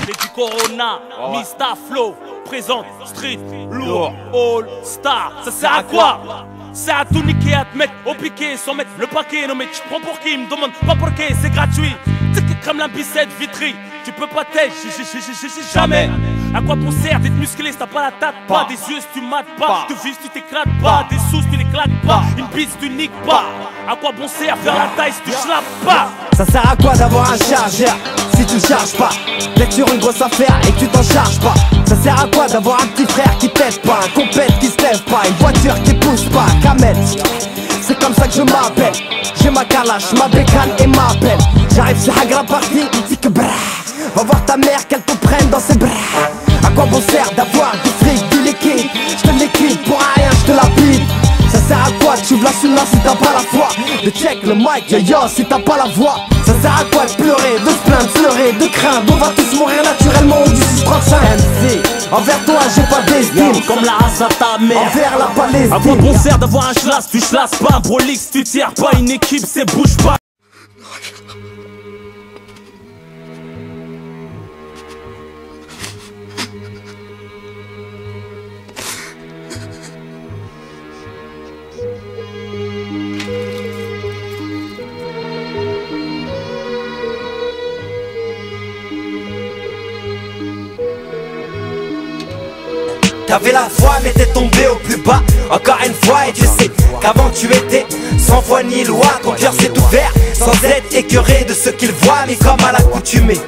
J'ai du Corona, Mista Flow, présente, street, lourd, all star. Ça sert à quoi? C'est à tout niquer, à te mettre au piqué, sans mettre le paquet. Non mais tu prends pour qui? Il me demande pas pour qui, c'est gratuit. Tu sais que comme la bicette vitrie, tu peux pas t'aider, jamais. À quoi bon sert d'être musclé si t'as pas la tête? Pas des yeux si tu mates pas, de vis tu t'éclates pas, des sous si tu l'éclates pas, une bise tu niques pas. À quoi bon sert faire la taille si tu schlappes pas? Ça sert à quoi d'avoir un chargeur si tu le charges pas? D'être sur une grosse affaire et que tu t'en charges pas. Ça sert à quoi d'avoir un petit frère qui t'aide pas, un compète qui se lève pas, une voiture qui pousse pas, Kamel. C'est comme ça que je m'appelle. J'ai ma calache, ma bécane et ma pelle. J'arrive sur Hagra party, dit que brah. Va voir ta mère qu'elle te prenne dans ses bras. À quoi bon sert d'avoir du fric, du liquide? Je te liquide pour rien, je te la bide. Ça sert à quoi de suivre la sunna si t'as pas la foi? De check le mic, yo si t'as pas la voix. Ça sert à quoi de pleurer, de se plaindre, pleurer, de craindre? On va tous mourir naturellement au 635. MC, envers toi j'ai pas d'estime, comme la race à ta mère. envers la Palestine. À quoi bon sert d'avoir un schlass? Tu chlasses pas un prolix, tu tires pas une équipe, c'est bouge pas. T'avais la foi mais t'es tombé au plus bas. Encore une fois et tu sais qu'avant tu étais sans foi ni loi. Ton cœur s'est ouvert sans être écœuré de ce qu'il voit. Mais comme à l'accoutumée,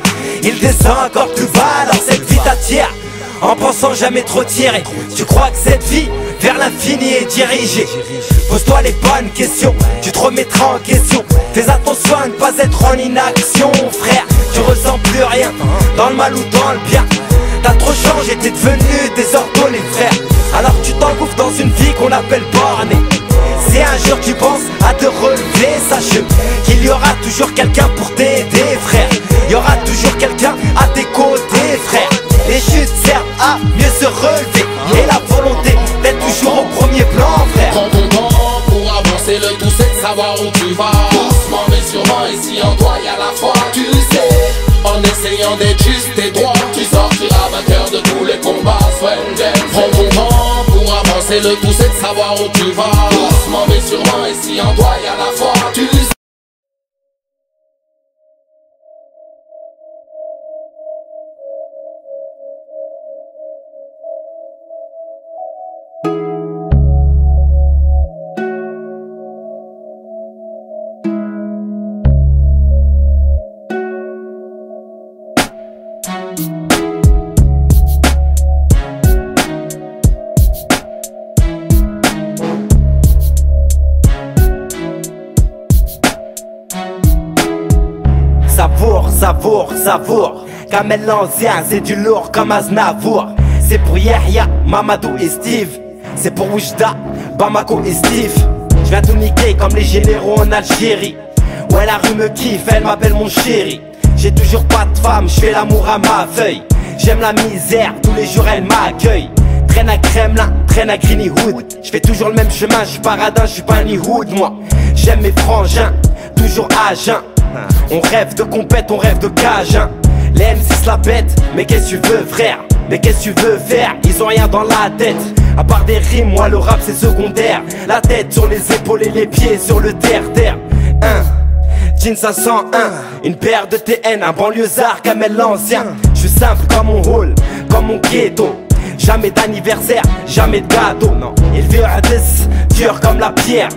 il descend encore plus bas. Alors cette vie t'attire en pensant jamais trop tirer. Tu crois que cette vie vers l'infini est dirigée? Pose-toi les bonnes questions, tu te remettras en question. Fais attention à ne pas être en inaction, frère. Tu ressens plus rien dans le mal ou dans le bien. T'as trop changé, t'es devenu désordonné, frère. Alors tu t'engouffres dans une vie qu'on appelle bornée. Si un jour tu penses à te relever, sache qu'il y aura toujours quelqu'un pour t'aider, frère. Il y aura toujours quelqu'un à tes côtés, frère. Les chutes servent à mieux se relever, et la volonté d'être toujours au premier plan, frère. Prends ton temps pour avancer, le tout c'est de savoir où tu vas. Doucement mais sûrement, ici en toi y'a la foi. Tu sais, en essayant d'être juste et droit, tu sortiras vainqueur de tous les combats. Prends ton temps pour avancer, le tout c'est de savoir où tu vas. Doucement mais sûrement, ici en toi y'a la foi. Tu sais. Savoure, savoure, savoure. Kamel l'ancien, c'est du lourd comme Aznavour. C'est pour Yahya, Mamadou et Steve. C'est pour Oujda, Bamako et Steve. Je viens tout niquer comme les généraux en Algérie. Ouais, la rue me kiffe, elle m'appelle mon chéri. J'ai toujours pas de femme, je fais l'amour à ma feuille. J'aime la misère, tous les jours elle m'accueille. Traîne à Kremlin, traîne à Greeny Hood. Je fais toujours le même chemin, je suis paradin, je suis pas ni hood moi. J'aime mes frangins, toujours à jeun. On rêve de compète, on rêve de cage hein. Les M6 la bête, mais qu'est-ce que tu veux frère? Mais qu'est-ce que tu veux faire? Ils ont rien dans la tête. À part des rimes, moi le rap c'est secondaire. La tête sur les épaules et les pieds sur le terre-terre. Jean 501, une paire de TN, un banlieusard Kamel l'ancien. Je suis simple comme mon hall, comme mon ghetto. Jamais d'anniversaire, jamais de gâteau. Non, élevé à 10, dur comme la pierre.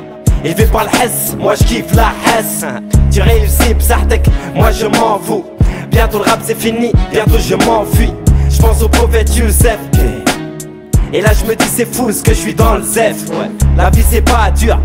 Élevé par le hess, moi je kiffe la hess. Tu réussis, psartek, moi je m'en fous. Bientôt le rap c'est fini, bientôt je m'enfuis. Je pense au prophète Youssef. Et là je me dis c'est fou ce que je suis dans le zef. Ouais. La vie c'est pas dur.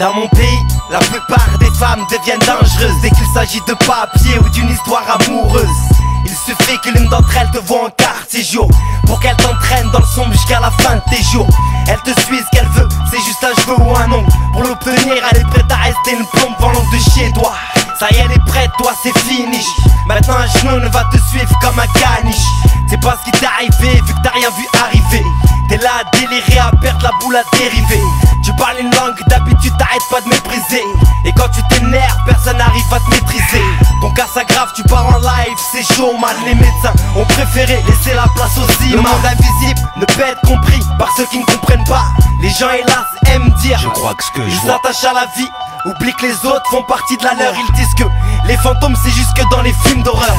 Dans mon pays, la plupart des femmes deviennent dangereuses dès qu'il s'agit de papier ou d'une histoire amoureuse. Il suffit que l'une d'entre elles te voit en quartier jour pour qu'elle t'entraîne dans le sombre jusqu'à la fin de tes jours. Elle te suit ce qu'elle veut, c'est juste un cheveu ou un ongle. Pour l'obtenir, elle est prête à rester une plombe venant de chez toi. Ça y est, elle est prête, toi c'est fini. Maintenant un Majnoun va te suivre comme un caniche. C'est pas ce qui t'est arrivé vu que t'as rien vu arriver. T'es là à délirer, à perdre la boule, à dériver. Tu parles une langue, d'habitude t'arrêtes pas de mépriser. Et quand tu t'énerves, personne n'arrive à te maîtriser. Ton cas s'aggrave, tu pars en live, c'est chaud man. Les médecins ont préféré laisser la place aux imams. Le monde invisible ne peut être compris par ceux qui ne comprennent pas. Les gens hélas aiment dire, je crois que ce que je ils vois, s'attachent à la vie, oublient que les autres font partie de la leur. Ils disent que les fantômes c'est juste que dans les films d'horreur.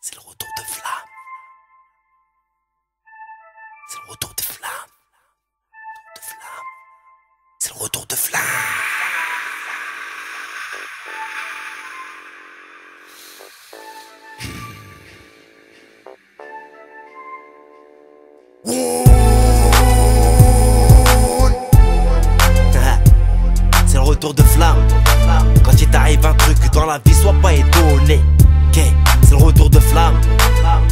C'est le retour de flamme. C'est le retour de flamme. C'est le retour de flamme. C'est le retour de flamme. Quand il t'arrive un truc dans la vie, sois pas étonné. Ok, c'est le retour de flamme.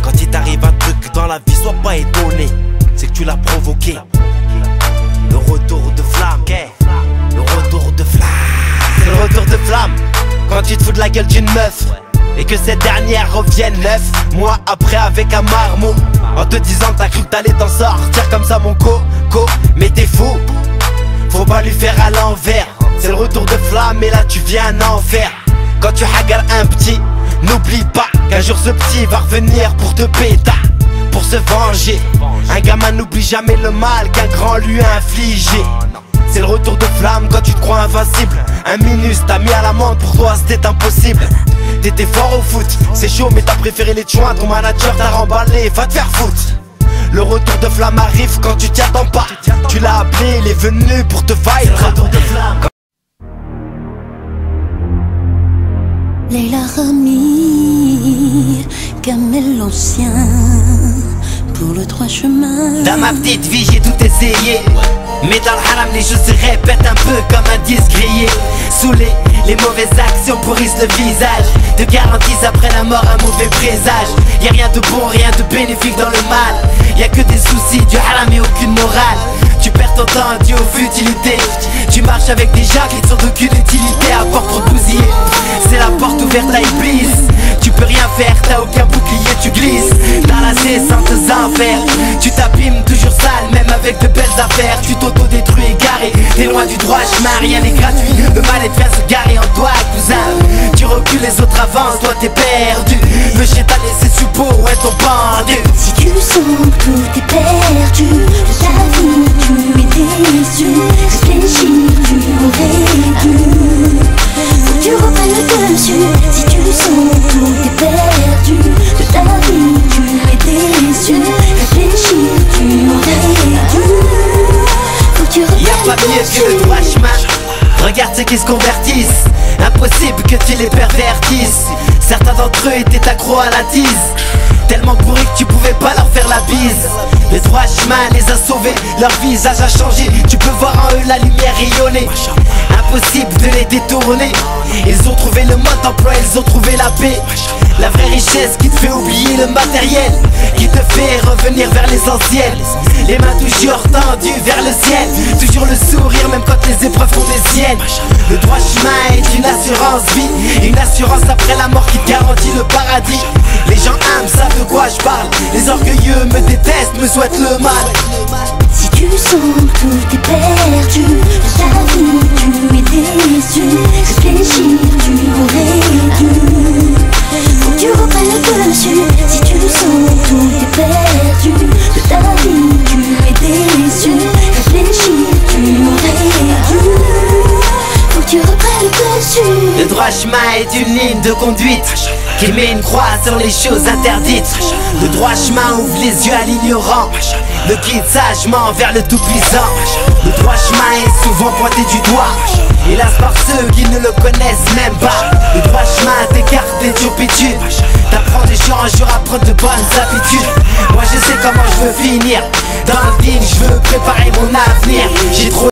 Quand il t'arrive un truc dans la vie, sois pas étonné. C'est que tu l'as provoqué. Le retour de flamme, okay. Le retour de flamme. C'est le retour de flamme. Quand tu te fous de la gueule d'une meuf et que cette dernière revienne 9 mois après avec un marmot, en te disant que t'as cru que t'allais t'en sortir comme ça mon coco. Mais t'es fou, faut pas lui faire à l'envers. C'est le retour de flamme et là tu viens un enfer. Quand tu hagardes un petit, n'oublie pas qu'un jour ce petit va revenir pour te péter, pour se venger. Un gamin n'oublie jamais le mal qu'un grand lui a infligé. C'est le retour de flamme quand tu te crois invincible. Un minus t'a mis à l'amende, pour toi c'était impossible. T'étais fort au foot, c'est chaud mais t'as préféré les joints. Ton manager t'a remballé, va te faire foutre. Le retour de flamme arrive quand tu t'y attends pas. Tu l'as appelé, il est venu pour te fight. C'est le retour de flamme. Leila Rami, Kamel l'ancien, pour le droit chemin. Dans ma petite vie j'ai tout essayé, mais dans le haram les choses se répètent un peu comme un disque grillé. Saoulé, les mauvaises actions pourrissent le visage. Te garantissent après la mort un mauvais présage. Y'a rien de bon, rien de bénéfique dans le mal. Y'a que des soucis, du haram et aucune morale. Tu perds ton temps dû aux futilités. Tu marches avec des gens qui ne sont d'aucune utilité à part pour te bousiller. C'est la porte ouverte à Iblis. Tu peux rien faire, t'as aucun bouclier, tu glisses dans la sainte enfers. Tu t'abîmes toujours sale, même avec de belles affaires. Tu t'auto-détruis égaré, t'es loin du droit chemin, rien n'est gratuit. Le mal vient se garer en toi, cousin. Tu recules, les autres avancent, toi t'es perdu. Le chétan laissé sous peau, ouais ton pendu. Si tu sens que tout est perdu de ta vie, tu es déçu. Réfléchis, tu aurais dû. Faut que tu reprennes le dessus. Si tu sens que tout est perdu de ta vie, tu es déçu. Réfléchis, tu aurais dû. Faut que tu reprennes Y'a pas mieux que le droit chemin. Regarde ceux qui se convertissent. Impossible que tu les pervertisses. Certains d'entre eux étaient accros à la tise, tellement bourrés que tu pouvais pas leur faire la bise. Le droit chemin les a sauvés, leur visage a changé. Tu peux voir en eux la lumière rayonner. Impossible de les détourner. Ils ont trouvé le mode d'emploi, ils ont trouvé la paix. La vraie richesse qui te fait oublier le matériel, qui te fait revenir vers l'essentiel. Les mains toujours tendues vers le ciel, toujours le sourire même quand les épreuves sont des siennes. Le droit chemin est une assurance vie, une assurance après la mort qui te garantit le paradis. Les gens aiment, savent de quoi je parle. Les orgueilleux me détestent, me souhaitent le mal. Si tu sens que tout est perdu de ta vie, tu es déçu. Réfléchis, tu aurais dû. Faut que tu reprennes le dessus. Si tu sens que tout est perdu de ta vie, tu es déçu. Réfléchis, tu aurais dû. Faut que tu reprennes le dessus. Le droit chemin est une ligne de conduite qui met une croix sur les choses interdites. Le droit chemin ouvre les yeux à l'ignorant, le guide sagement vers le tout-puissant. Le droit chemin est souvent pointé du doigt, hélas par ceux qui ne le connaissent même pas. Le droit chemin t'écarte des turpitudes, t'apprends des jours en jour à prendre de bonnes habitudes. Moi je sais comment je veux finir, dans le digne je veux préparer mon avenir. J'ai trop